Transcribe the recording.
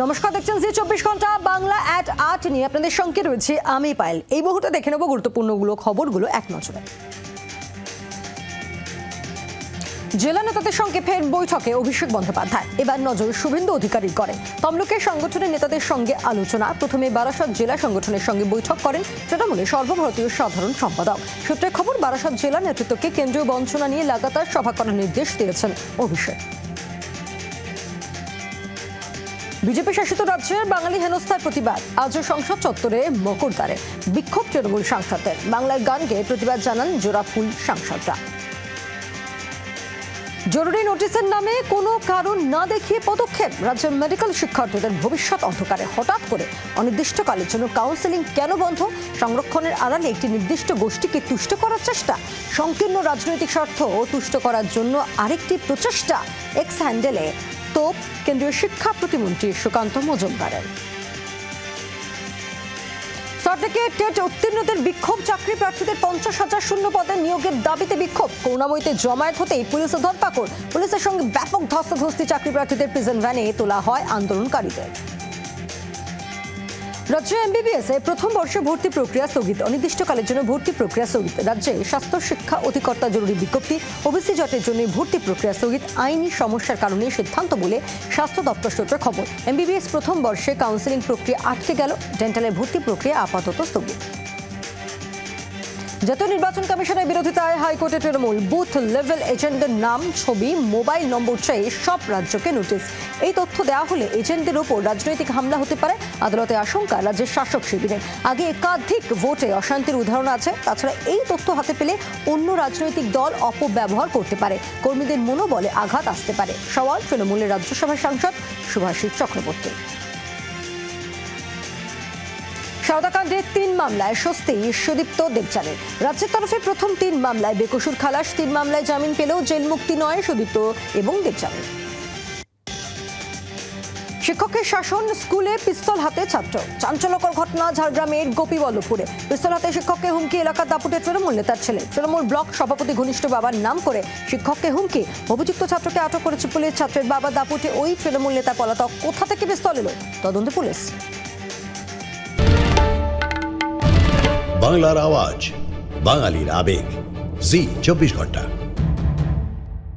নমস্কার, দেখছেন জি 24 ঘন্টা বাংলা @8 নিয়ে আপনাদের সঙ্গে রয়েছে আমি পায়েল। এই মুহূর্তে দেখে নেব গুরুত্বপূর্ণ খবরগুলো এক নজরে। জেলা নেতাদের সঙ্গে ফের বৈঠকে অভিষেক বন্দ্যোপাধ্যায়। এবার নজর শুভেন্দু অধিকারীর করেন। তমলুকের সংগঠনের নেতাদের সঙ্গে আলোচনা। প্রথমে বারাসত জেলা সংগঠনের সঙ্গে বৈঠক করেন তৃণমূলের সর্বভারতীয় সাধারণ সম্পাদক। সূত্রের খবর, বারাসত জেলা নেতৃত্বকে কেন্দ্রীয় বঞ্চনা নিয়ে লাগাতার সভা করার নির্দেশ দিয়েছেন অভিষেক। বিজেপি শাসিত রাজ্যের বাঙালি হেনস্থার প্রতিবাদ। আজও সংসদ চত্বরে মকরদ্বারে বিক্ষোভ তৃণমূল সাংসদদের। বাংলার গান গেয়ে প্রতিবাদ জানান জোড়াফুল সাংসদরা। জরুরি নোটিশের নামে কোনো কারণ না দেখিয়ে পদক্ষেপ। রাজ্যের মেডিকেল শিক্ষার্থীদের ভবিষ্যৎ অন্ধকারে। হঠাৎ করে অনির্দিষ্টকালের জন্য কাউন্সেলিং কেন বন্ধ? সংরক্ষণের আড়ালে একটি নির্দিষ্ট গোষ্ঠীকে তুষ্ট করার চেষ্টা। সংকীর্ণ রাজনৈতিক স্বার্থ তুষ্ট করার জন্য আরেকটি প্রচেষ্টা। এক্স হ্যান্ডেলে তোপ কেন্দ্রীয় শিক্ষা প্রতিমন্ত্রী সুকান্ত মজুমদারের। সরকারকে টেট উত্তীর্ণদের বিক্ষোভ। চাকরি প্রার্থীদের 50,000 শূন্য পদে নিয়োগের দাবিতে বিক্ষোভ। করুণাময়ীতে জমায়েত হতেই পুলিশের ধরপাকড়। পুলিশের সঙ্গে ব্যাপক ধস্তাধস্তি। চাকরি প্রার্থীদের প্রিজন ভ্যানে তোলা হয় আন্দোলনকারীদের। রাজ্যে এমবিবিএস এর প্রথম বর্ষে ভর্তি প্রক্রিয়া স্থগিত। অনির্দিষ্টকালের জন্য ভর্তি প্রক্রিয়া স্থগিত। রাজ্যে স্বাস্থ্য শিক্ষা অধিকর্তা জরুরি বিজ্ঞপ্তি। ওবিসি জটের জন্য ভর্তি প্রক্রিয়া স্থগিত। আইনি সমস্যার কারণে সিদ্ধান্ত বলে স্বাস্থ্য দপ্তর সূত্রে খবর। এমবিবিএস প্রথম বর্ষে কাউন্সেলিং প্রক্রিয়া আটকে গেল। ডেন্টালের ভর্তি প্রক্রিয়া আপাতত স্থগিত। জাতীয় নির্বাচন কমিশনের বিরোধিতায় হাইকোর্টে তৃণমূল। বুথ লেভেল এজেন্টদের নাম, ছবি, মোবাইল নম্বর চেয়ে সব রাজ্যকে নোটিশ। এই তথ্য দেওয়া হলে এজেন্টদের ওপর রাজনৈতিক হামলা হতে পারে। আদালতে আশঙ্কা রাজ্যের শাসক শিবিরের। আগে একাধিক ভোটে অশান্তির উদাহরণ আছে। তাছাড়া এই তথ্য হাতে পেলে অন্য রাজনৈতিক দল অপব্যবহার করতে পারে। কর্মীদের মনোবলে আঘাত আসতে পারে। সওয়াল তৃণমূলের রাজ্যসভার সাংসদ সুভাষিস চক্রবর্তী। সারদাকাণ্ডের 3 মামলায় স্বস্তি সুদীপ্ত দেবচানের। রাজ্যের তরফে প্রথম 3 মামলায় বেকসুর খালাস। 3 মামলায় জামিন পেলেও জেল মুক্তি নয় সুদীপ্ত এবং দেবচানের। শিক্ষকের শাসন, স্কুলে পিস্তল হাতে ছাত্র। চাঞ্চল্যকর ঘটনা ঝাড়গ্রামের গোপীবল্লভপুরে। পিস্তল হাতে শিক্ষককে হুমকি এলাকার দাপুটে তৃণমূল নেতার ছেলে। তৃণমূল ব্লক সভাপতি ঘনিষ্ঠ বাবার নাম করে শিক্ষককে হুমকি। অভিযুক্ত ছাত্রকে আটক করেছে পুলিশ। ছাত্রের বাবা দাপুটে ওই তৃণমূল নেতা পলাতক। কোথা থেকে পিস্তল এলো তদন্তে পুলিশ। বাংলার আওয়াজ, বাঙালির আবেগ, জি 24 ঘন্টা।